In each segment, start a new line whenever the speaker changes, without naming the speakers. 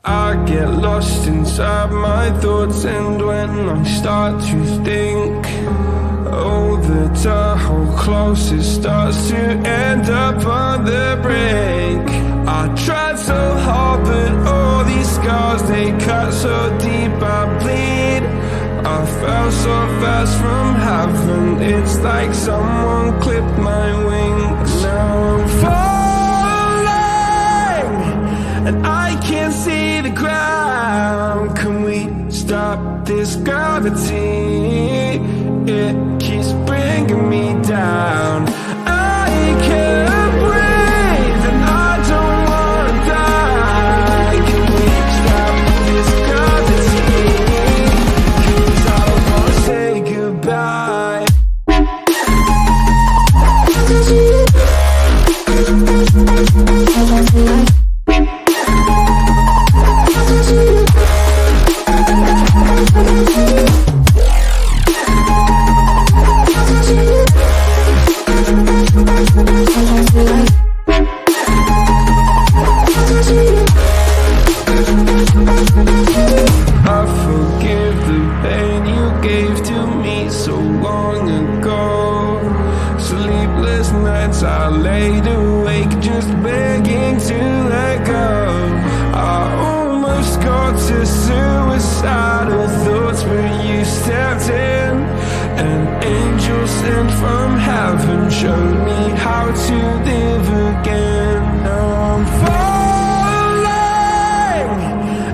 I get lost inside my thoughts, and when I start to think, oh, the time how close it starts to end up on the brink. I tried so hard, but all these scars, they cut so deep I bleed. I fell so fast from heaven, it's like someone clipped my wings. Now I'm falling, and I can't see the ground. Can we stop this gravity? It keeps bringing me down. I can't breathe, and I don't wanna die. Can we stop this gravity? 'Cause I don't wanna say goodbye. I forgive the pain you gave to me so long ago. Sleepless nights I laid awake just begging to let go. I almost got to suicidal thoughts, but you stepped in. An angel sent from heaven showed me how to live again. Now I'm falling,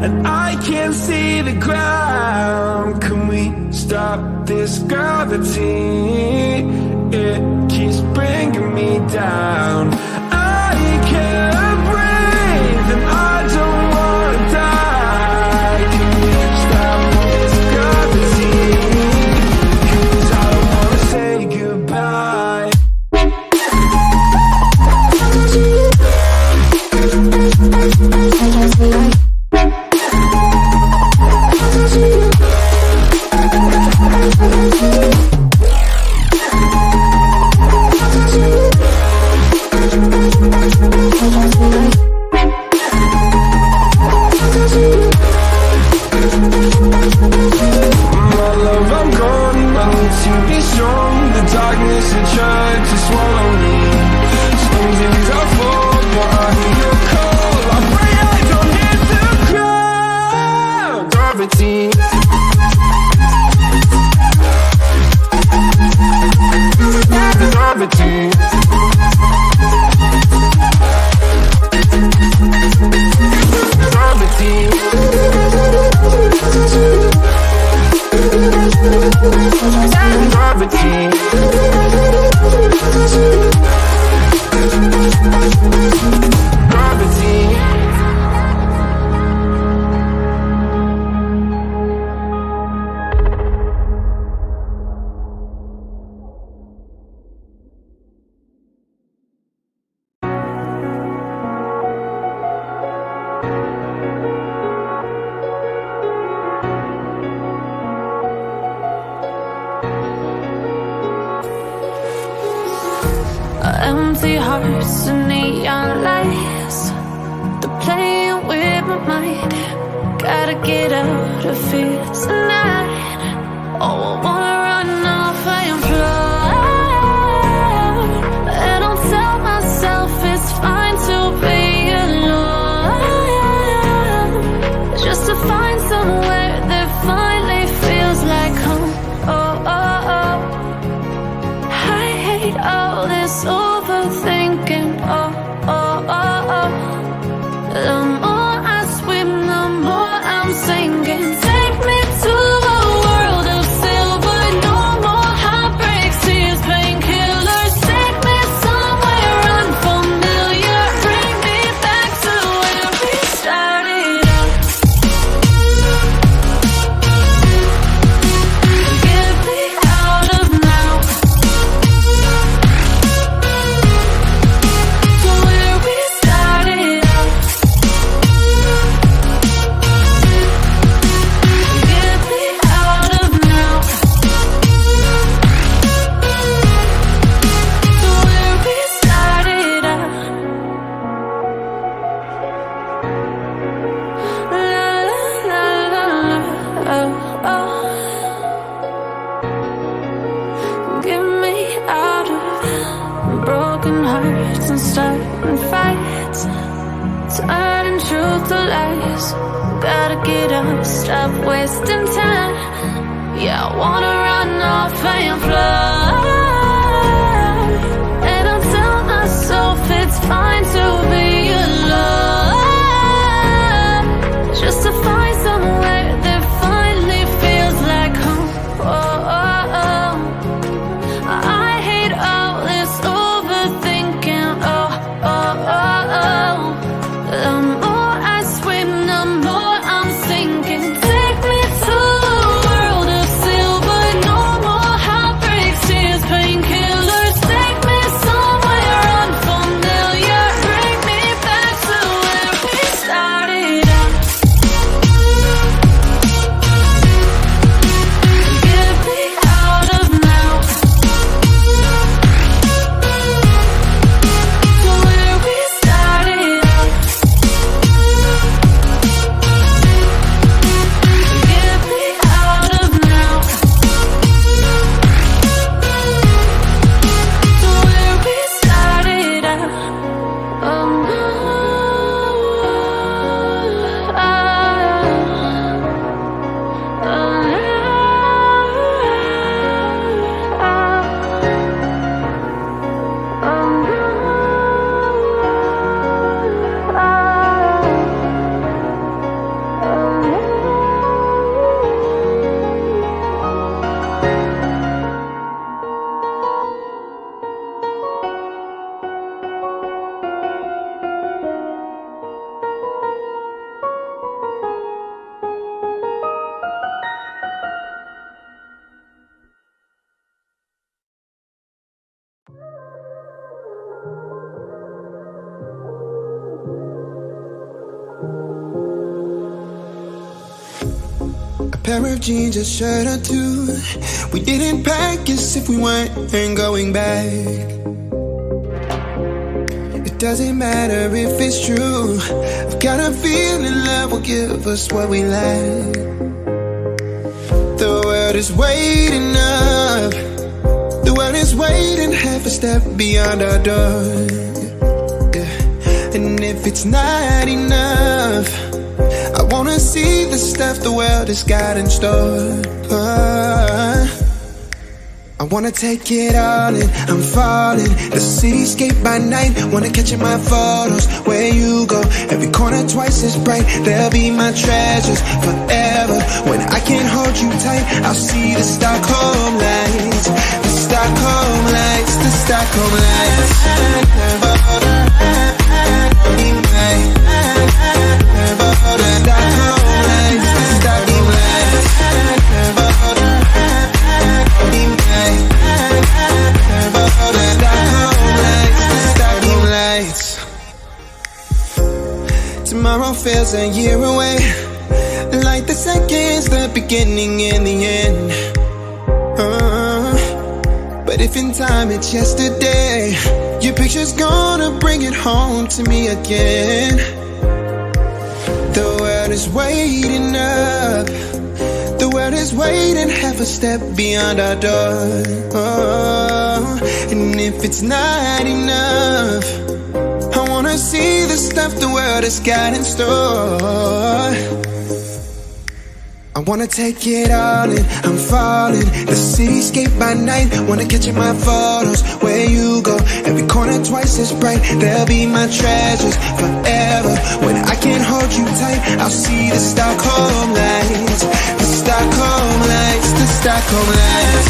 and I can't see the ground. Can we stop this gravity? It keeps bringing me down. I can't breathe, and I don't wanna die. Can we stop this gravity? 'Cause I don't wanna say goodbye.
Empty hearts and neon lights, they're playing with my mind. Gotta get out of here tonight. Oh, I wanna run off and fly. And I'll tell myself it's fine to be alone, just to find somewhere that finally feels like home. Oh, oh, oh. I hate all this overthinking. Oh, oh, oh, oh. The more I swim, the more I'm sinking. Take me to a world of silver starting fights, turning truth to lies. Gotta get up, stop wasting time. Yeah, I wanna run off and fly. And I'll tell myself it's fine to be alone, just to find somewhere that finally feels like home. Oh, oh, oh. I hate all this overthinking. Oh, oh, oh, oh. The more I swim, the more I'm sinking. Take me to a world of silver. No more heartbreaks, tears, painkillers. Take me somewhere unfamiliar. Bring me back to where we started out. Get me out of now, to where we started out. Get me out of now, to where we started out. Oh,
A pair of jeans, a shirt or two. We didn't pack as if we weren't going back. It doesn't matter if it's true. I've got a feeling love will give us what we lack. The world is waiting up. The world is waiting half a step beyond our door. Yeah. And if it's not enough, I wanna see the stuff the world has got in store. I wanna take it all in, I'm falling. The cityscape by night, wanna catch in my photos. Where you go, every corner twice as bright. They'll be my treasures forever. When I can't hold you tight, I'll see the Stockholm lights. The Stockholm lights, the Stockholm lights. Tomorrow feels a year away, like the seconds, the beginning and the end. But if in time it's yesterday, your picture's gonna bring it home to me again. The world is waiting up. The world is waiting half a step beyond our door. And if it's not enough, I wanna see the stuff the world has got in store. I wanna take it all in, I'm falling. The cityscape by night, wanna catch in my photos. Where you go, every corner twice as bright. They'll be my treasures forever. When I can't hold you tight, I'll see the Stockholm lights. The Stockholm lights, the Stockholm lights.